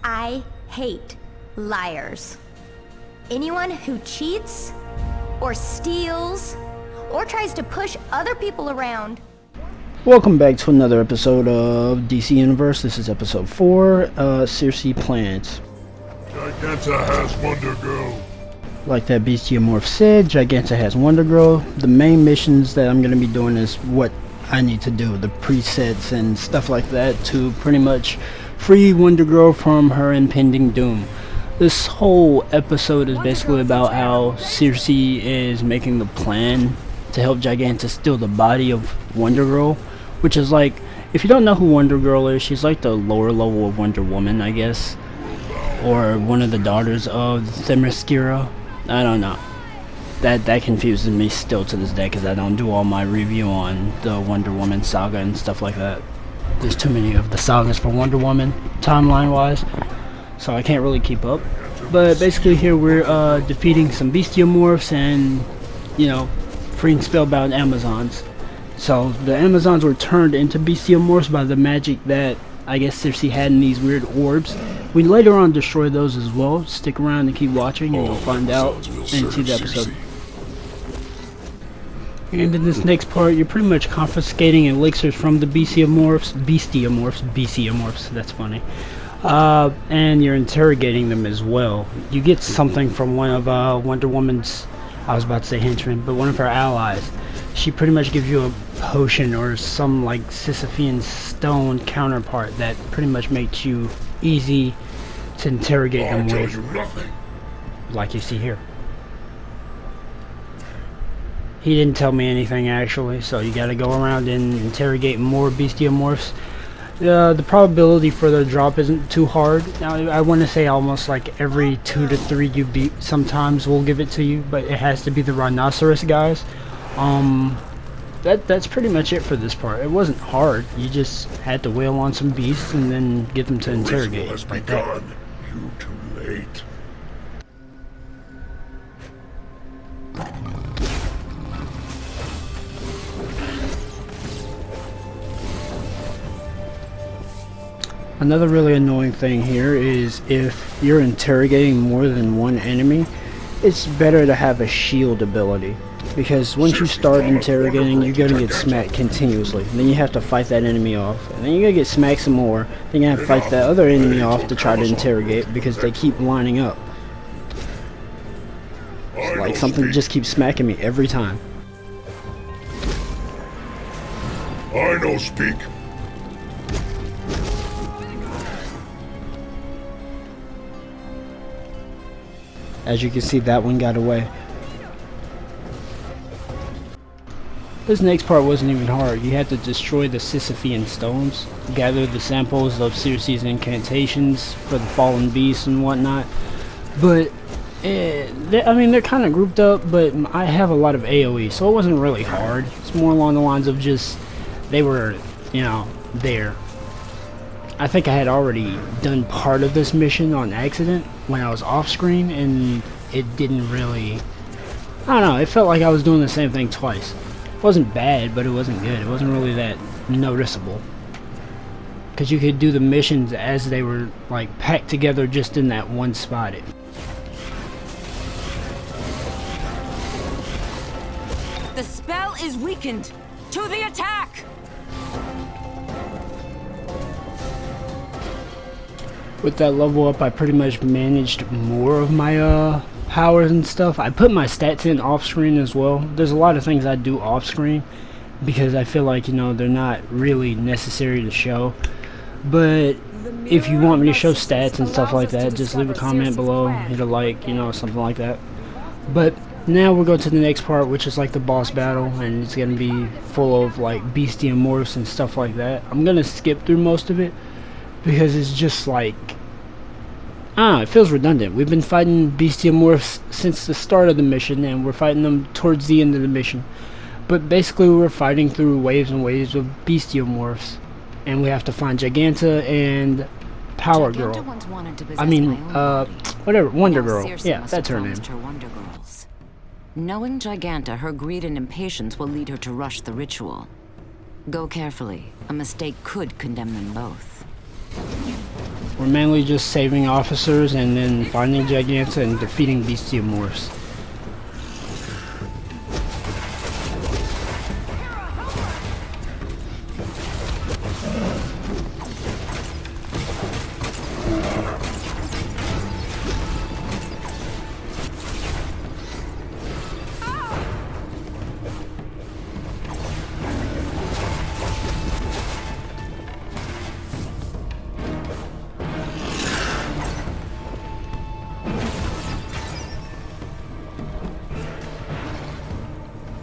I hate liars. Anyone who cheats, or steals, or tries to push other people around. Welcome back to another episode of DC Universe. This is episode 4, Circe Plans. Giganta has Wonder Girl. Like that Bestiamorph said, Giganta has Wonder Girl. The main missions that I'm going to be doing is what I need to do, the presets and stuff like that, to pretty much free Wonder Girl from her impending doom. This whole episode is basically about how Circe is making the plan to help Giganta steal the body of Wonder Girl, which is like, if you don't know who Wonder Girl is, she's like the lower level of Wonder Woman, I guess, or one of the daughters of Themyscira. I don't know. That confuses me still to this day, because I don't do all my review on the Wonder Woman saga and stuff like that. There's too many of the sagas for Wonder Woman, timeline-wise, so I can't really keep up. But basically here we're defeating some Bestiamorphs and, you know, freeing spellbound Amazons. So the Amazons were turned into Bestiamorphs by the magic that I guess Circe had in these weird orbs. We later on destroy those as well. Stick around and keep watching and you'll find out and see the episode. And in this next part, you're pretty much confiscating elixirs from the Bestiamorphs, that's funny. And you're interrogating them as well. You get something from one of Wonder Woman's, I was about to say henchmen, but one of her allies. She pretty much gives you a potion or some like Sisyphean stone counterpart that pretty much makes you easy to interrogate them with, like you see here. He didn't tell me anything actually, so you gotta go around and interrogate more Bestiamorphs. The probability for the drop isn't too hard. Now, I want to say almost like every 2 to 3 you beat sometimes will give it to you, but it has to be the rhinoceros guys. That's pretty much it for this part. It wasn't hard. You just had to whale on some beasts and then get them to interrogate like that. You too late. Another really annoying thing here is if you're interrogating more than one enemy, it's better to have a shield ability. Because once you start interrogating, you're gonna get smacked continuously. Then you have to fight that enemy off. And then you're gonna get smacked some more. Then you have to fight that other enemy off to try to interrogate because they keep lining up. It's like something just keeps smacking me every time. I no speak. As you can see, that one got away. This next part wasn't even hard. You had to destroy the Sisyphean stones, gather the samples of Circe's incantations for the fallen beasts and whatnot. But, I mean, they're kind of grouped up, but I have a lot of AoE, so it wasn't really hard. It's more along the lines of just, they were, you know, there. I think I had already done part of this mission on accident when I was off screen, and it didn't really, I don't know, it felt like I was doing the same thing twice. It wasn't bad, but it wasn't good. It wasn't really that noticeable. Because you could do the missions as they were like packed together just in that one spot. The spell is weakened. To the attack! With that level up, I pretty much managed more of my powers and stuff. I put my stats in off screen as well. There's a lot of things I do off screen because I feel like, you know, they're not really necessary to show. But if you want me to show stats and stuff like that, just leave a comment below, hit a like, you know, something like that. But now we'll go to the next part, which is like the boss battle, and it's gonna be full of like Bestiamorphs and stuff like that. I'm gonna skip through most of it because it's just like, it feels redundant. We've been fighting Bestiamorphs since the start of the mission, and we're fighting them towards the end of the mission. But basically we're fighting through waves and waves of Bestiamorphs, and we have to find Giganta and Power Girl. I mean, whatever, Wonder Girl. Yeah, that's her name. Knowing Giganta, her greed and impatience will lead her to rush the ritual. Go carefully. A mistake could condemn them both. We're mainly just saving officers and then finding Giganta and defeating Bestiamorphs.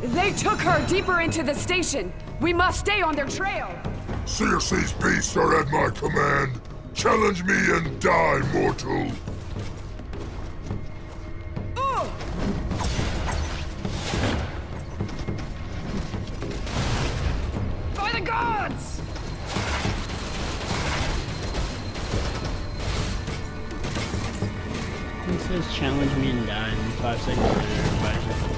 They took her deeper into the station. We must stay on their trail. Circe's beasts are at my command. Challenge me and die, mortal. By the gods! It says challenge me and die, and 5 seconds later everybody's just dead.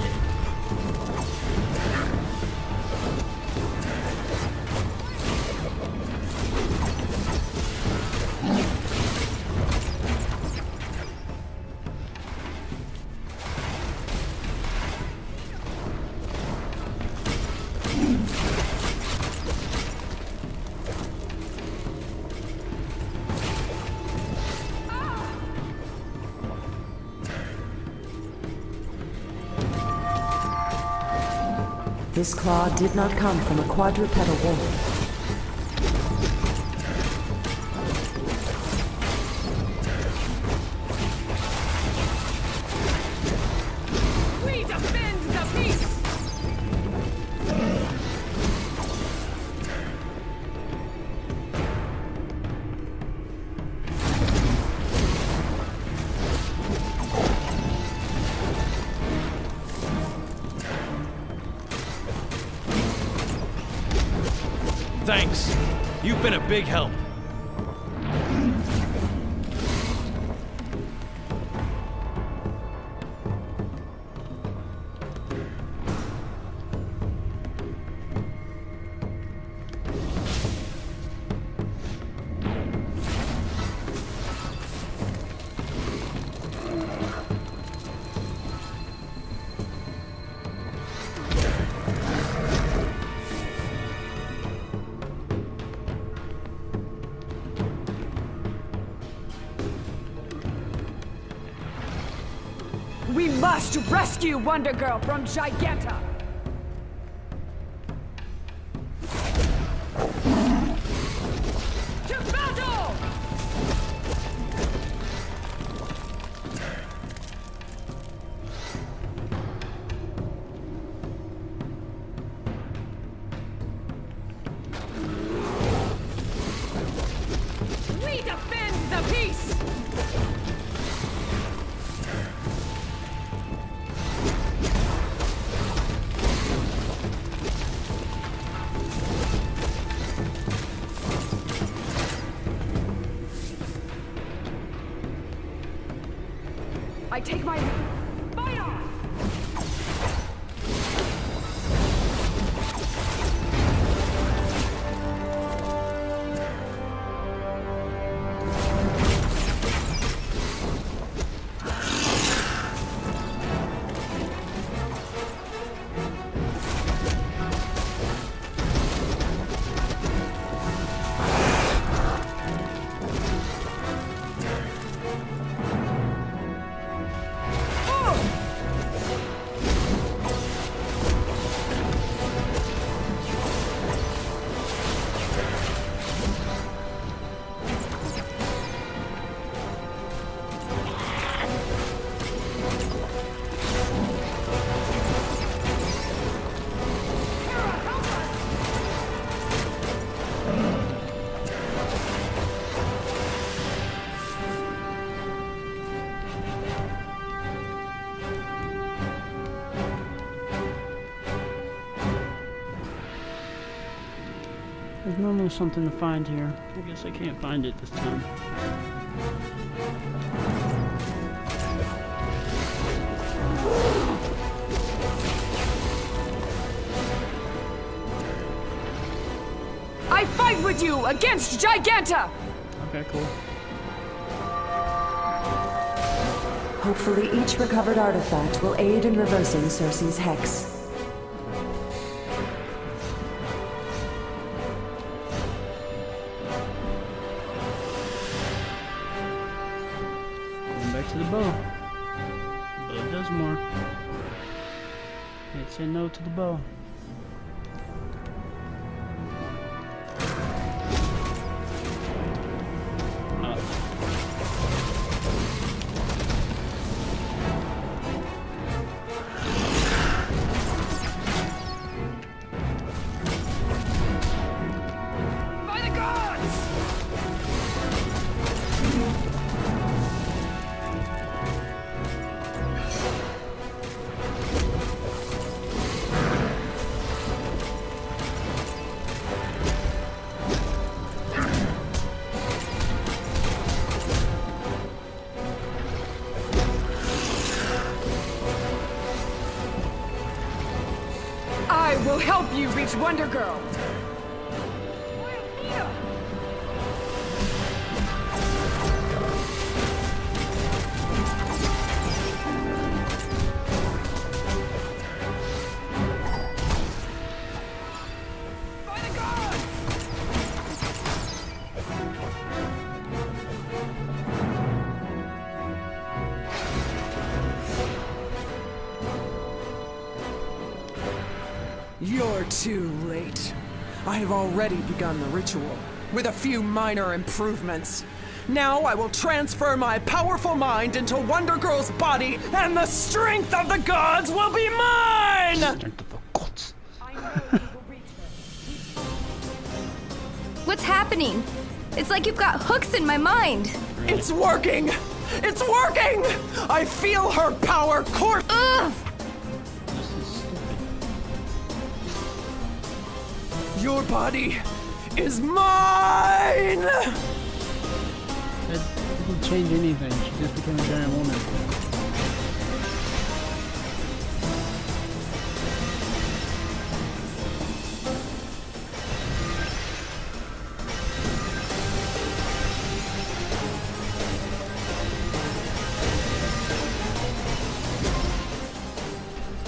This claw did not come from a quadrupedal wolf. We defend the peace! Thanks. You've been a big help. We must rescue Wonder Girl from Giganta! To battle! We defend the peace! I take my leave. Fight on! There's normally something to find here. I guess I can't find it this time. I fight with you against Giganta! Okay, cool. Hopefully each recovered artifact will aid in reversing Circe's hex. Going back to the bow. Bow does more. Can't say no to the bow. I will help you reach Wonder Girl. You're too late. I have already begun the ritual, with a few minor improvements. Now I will transfer my powerful mind into Wonder Girl's body, and the strength of the gods will be mine! Strength of the gods. What's happening? It's like you've got hooks in my mind. It's working! It's working! I feel her power course. Ugh! This is stupid. Your body is mine! That didn't change anything. She just became a giant woman.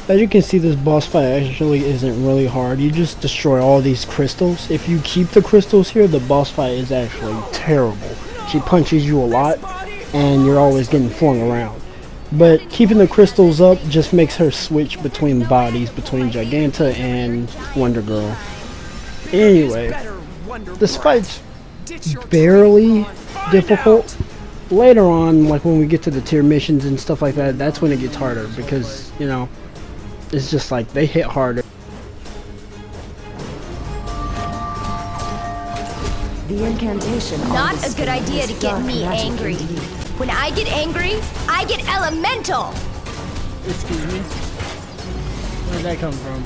As you can see, this boss fight actually isn't really hard. You just destroy all these crystals. If you keep the crystals here, the boss fight is actually terrible. She punches you a lot, and you're always getting flung around. But keeping the crystals up just makes her switch between bodies, between Giganta and Wonder Girl. Anyway, this fight's barely difficult. Later on, like when we get to the tier missions and stuff like that, that's when it gets harder because, you know, it's just like they hit harder. The incantation on Not this a good spell idea is to get dark me magic angry. indeed. When I get angry, I get elemental. Excuse me? Where did that come from?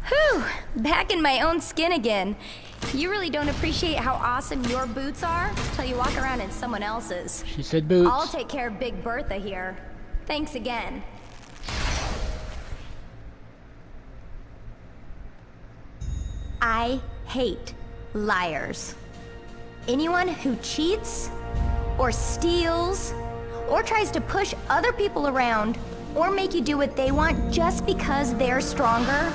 Whew, back in my own skin again. You really don't appreciate how awesome your boots are till you walk around in someone else's. She said boots. I'll take care of Big Bertha here. Thanks again. I hate liars. Anyone who cheats, or steals, or tries to push other people around, or make you do what they want just because they're stronger.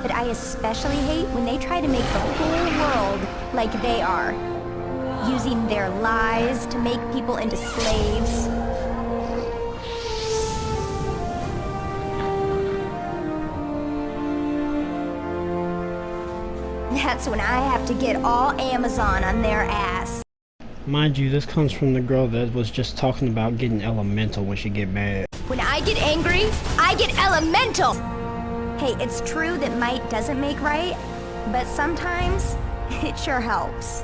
But I especially hate when they try to make the whole world like they are, using their lies to make people into slaves. That's when I have to get all Amazon on their ass. Mind you, this comes from the girl that was just talking about getting elemental when she get mad. When I get angry, I get elemental! Hey, it's true that might doesn't make right, but sometimes it sure helps.